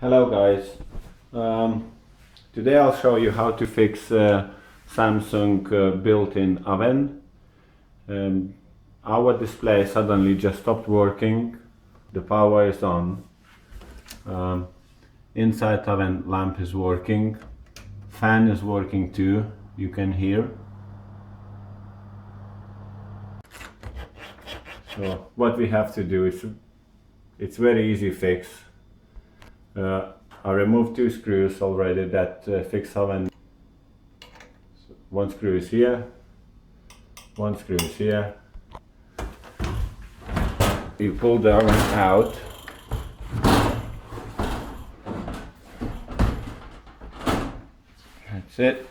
Hello guys, today I'll show you how to fix Samsung built-in oven. Our display suddenly just stopped working, the power is on, inside oven lamp is working, fan is working too, you can hear. So what we have to do is, it's very easy fix. I removed two screws already that fix oven. So one screw is here, one screw is here. You pull the oven out. That's it.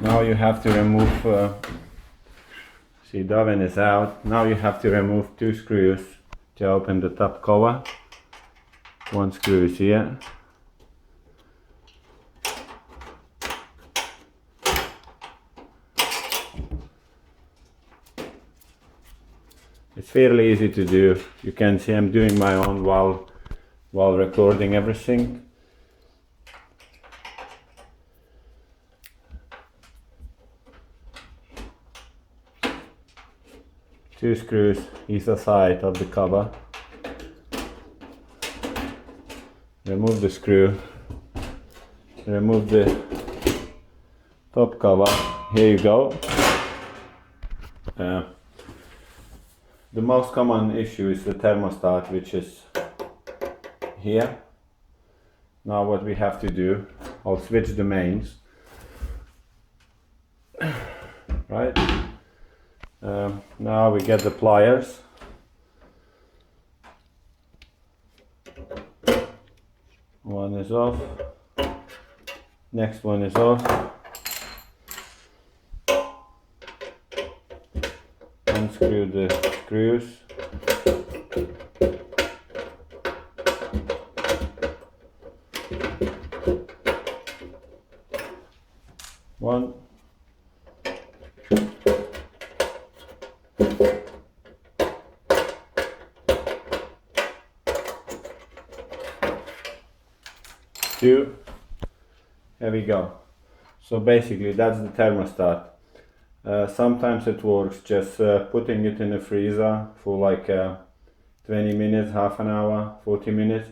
Now you have to remove, see, the oven is out. Now you have to remove two screws to open the top cover. One screw is here. It's fairly easy to do. You can see I'm doing my own while recording everything. Two screws either side of the cover. Remove the screw, remove the top cover, here you go. The most common issue is the thermostat, which is here. Now what we have to do, I'll switch the mains, right? Now we get the pliers. One is off, next one is off. Unscrew the screws. One. Two. There we go. So basically that's the thermostat. Sometimes it works just putting it in the freezer for like 20 minutes, half an hour, 40 minutes,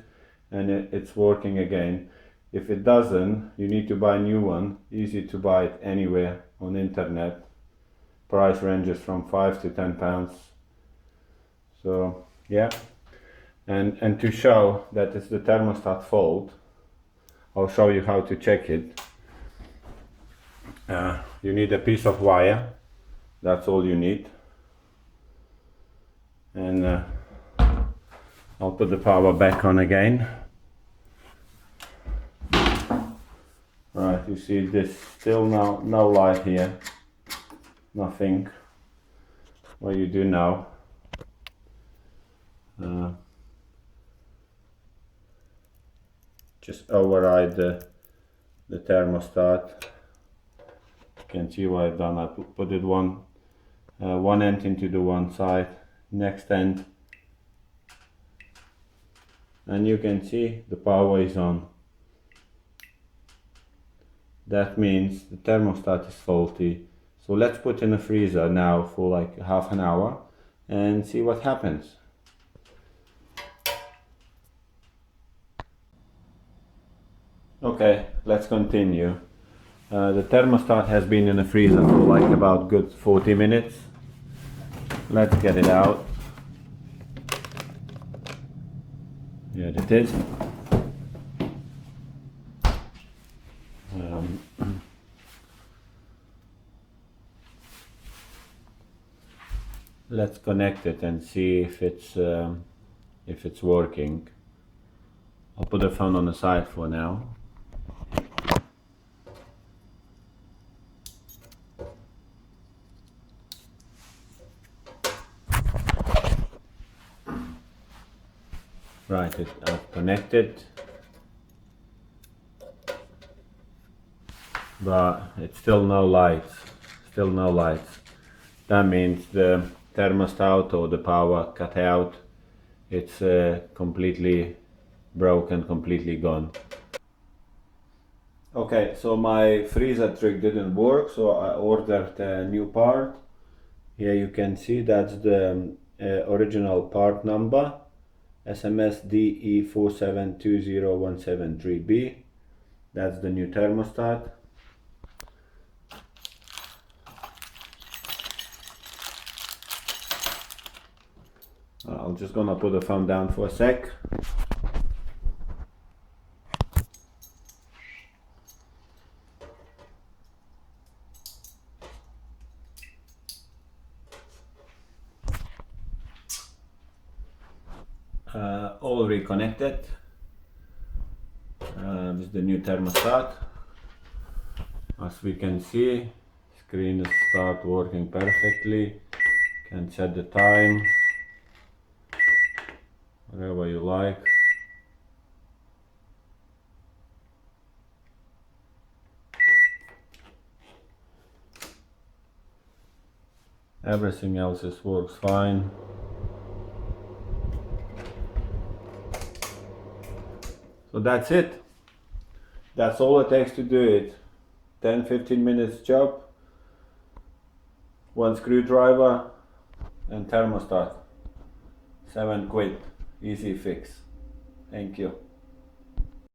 and it's working again. If it doesn't, you need to buy a new one. Easy to buy it anywhere on internet. Price ranges from 5 to 10 pounds. So yeah, and to show that it's the thermostat fault, I'll show you how to check it. You need a piece of wire, that's all you need. And I'll put the power back on again. Right, you see this still no light here, nothing. What you do now, just override the thermostat. You can see what I've done. I put it one end into the one side, next end, and you can see the power is on. That means the thermostat is faulty. So let's put in the freezer now for like half an hour and see what happens. Okay, let's continue. The thermostat has been in the freezer for like about good 40 minutes. Let's get it out. Here it is. Let's connect it and see if it's working. I'll put the phone on the side for now. Right, I've connected, but it's still no lights. That means the thermostat or the power cut out. It's completely broken, completely gone. Okay, so my freezer trick didn't work, so I ordered a new part. Here you can see that's the original part number, SMS DE4720173B. That's the new thermostat. I'm just gonna put the phone down for a sec. All reconnected with the new thermostat. As we can see, screen start working perfectly. Can set the time whatever you like. Everything else works fine. So that's it. That's all it takes to do it. 10-15 minutes job, one screwdriver and thermostat. £7. Easy fix. Thank you.